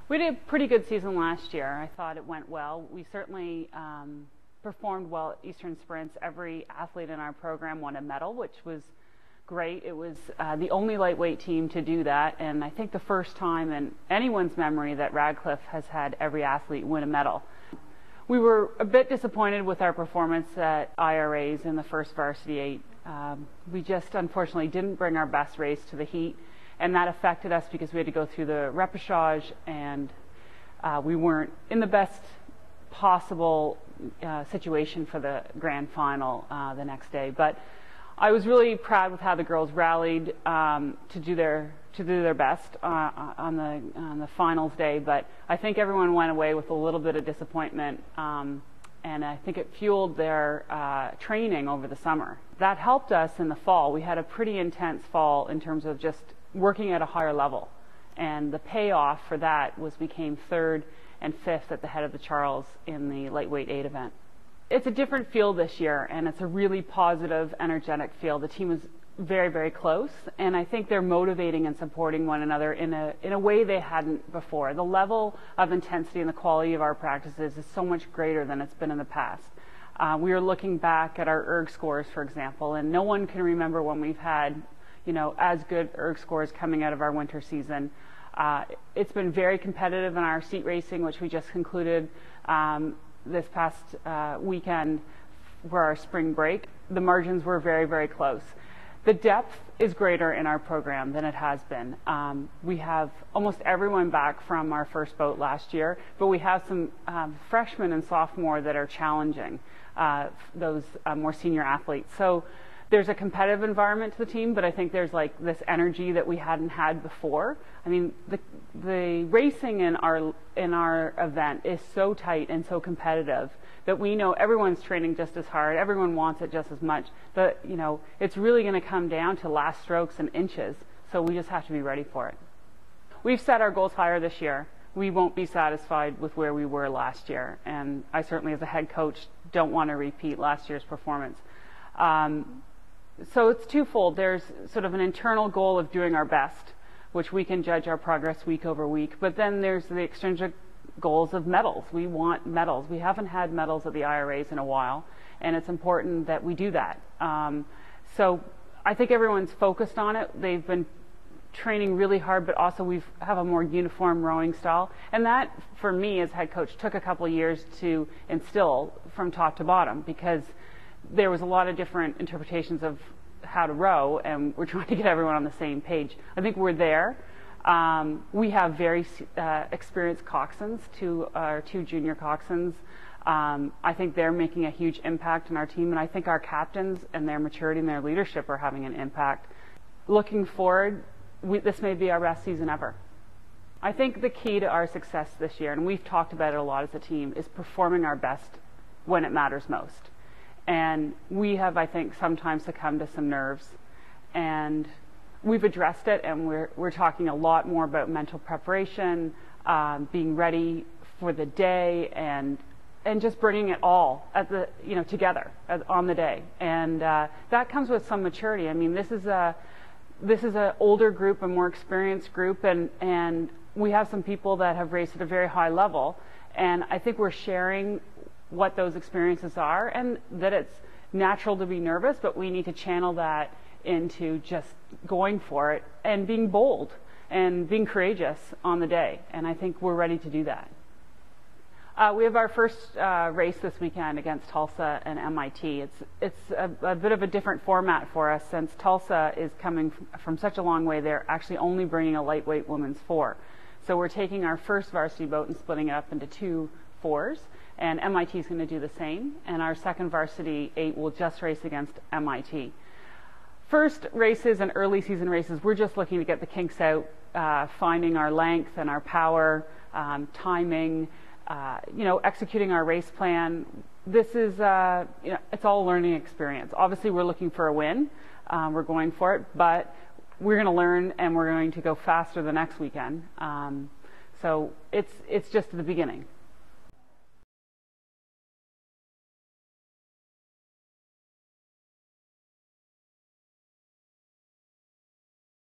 We did a pretty good season last year. I thought it went well. We certainly performed well at Eastern Sprints. Every athlete in our program won a medal, which was great. It was the only lightweight team to do that, and I think the first time in anyone's memory that Radcliffe has had every athlete win a medal. We were a bit disappointed with our performance at IRAs in the first varsity 8. We just unfortunately didn't bring our best race to the heat, and that affected us because we had to go through the repechage, and we weren't in the best possible situation for the grand final the next day. But I was really proud with how the girls rallied to do their best on the finals day. But I think everyone went away with a little bit of disappointment, and I think it fueled their training over the summer. That helped us in the fall. We had a pretty intense fall in terms of just working at a higher level, and the payoff for that was we came 3rd and 5th at the head of the Charles in the lightweight 8 event. It's a different field this year, and it's a really positive, energetic field. The team is very, very close, and I think they're motivating and supporting one another in a way they hadn't before. The level of intensity and the quality of our practices is so much greater than it's been in the past. We are looking back at our ERG scores, for example, and no one can remember when we've had, as good ERG scores coming out of our winter season. It's been very competitive in our seat racing, which we just concluded this past weekend for our spring break. The margins were very, very close. The depth is greater in our program than it has been. We have almost everyone back from our first boat last year, but we have some freshmen and sophomore that are challenging those more senior athletes. So there's a competitive environment to the team, but I think there's like this energy that we hadn't had before. I mean, the racing in our event is so tight and so competitive that we know everyone's training just as hard, everyone wants it just as much. But it's really going to come down to last strokes and inches, so we just have to be ready for it. We've set our goals higher this year. We won't be satisfied with where we were last year, and I certainly, as a head coach, don't want to repeat last year's performance. So it's twofold. There's sort of an internal goal of doing our best, which we can judge our progress week over week, but then there's the extrinsic goals of medals. We want medals. We haven't had medals at the IRAs in a while, and it's important that we do that. So I think everyone's focused on it. They've been training really hard, but also we have a more uniform rowing style, and that, for me as head coach, took a couple of years to instill from top to bottom, because there was a lot of different interpretations of how to row, and we're trying to get everyone on the same page. I think we're there. We have very experienced coxswains, our two junior coxswains. I think they're making a huge impact in our team, and I think our captains and their maturity and their leadership are having an impact. Looking forward, this may be our best season ever. I think the key to our success this year, and we've talked about it a lot as a team, is performing our best when it matters most. And we have, I think, sometimes succumbed to some nerves, and we've addressed it, and we're talking a lot more about mental preparation, being ready for the day, and just bringing it all at the together on the day, and that comes with some maturity. I mean, this is an older group, a more experienced group, and we have some people that have raced at a very high level, and I think we're sharing what those experiences are, and that it's natural to be nervous, but we need to channel that into just going for it and being bold and being courageous on the day, and I think we're ready to do that. We have our first race this weekend against Tulsa and MIT. It's a bit of a different format for us, since Tulsa is coming from such a long way. They're actually only bringing a lightweight women's 4. So we're taking our first varsity boat and splitting it up into 2 4s, and MIT is going to do the same, and our second varsity 8 will just race against MIT. First races and early season races, we're just looking to get the kinks out, finding our length and our power, timing, executing our race plan. This is, it's all a learning experience. Obviously, we're looking for a win. We're going for it, but we're going to learn, and we're going to go faster the next weekend. So it's just the beginning.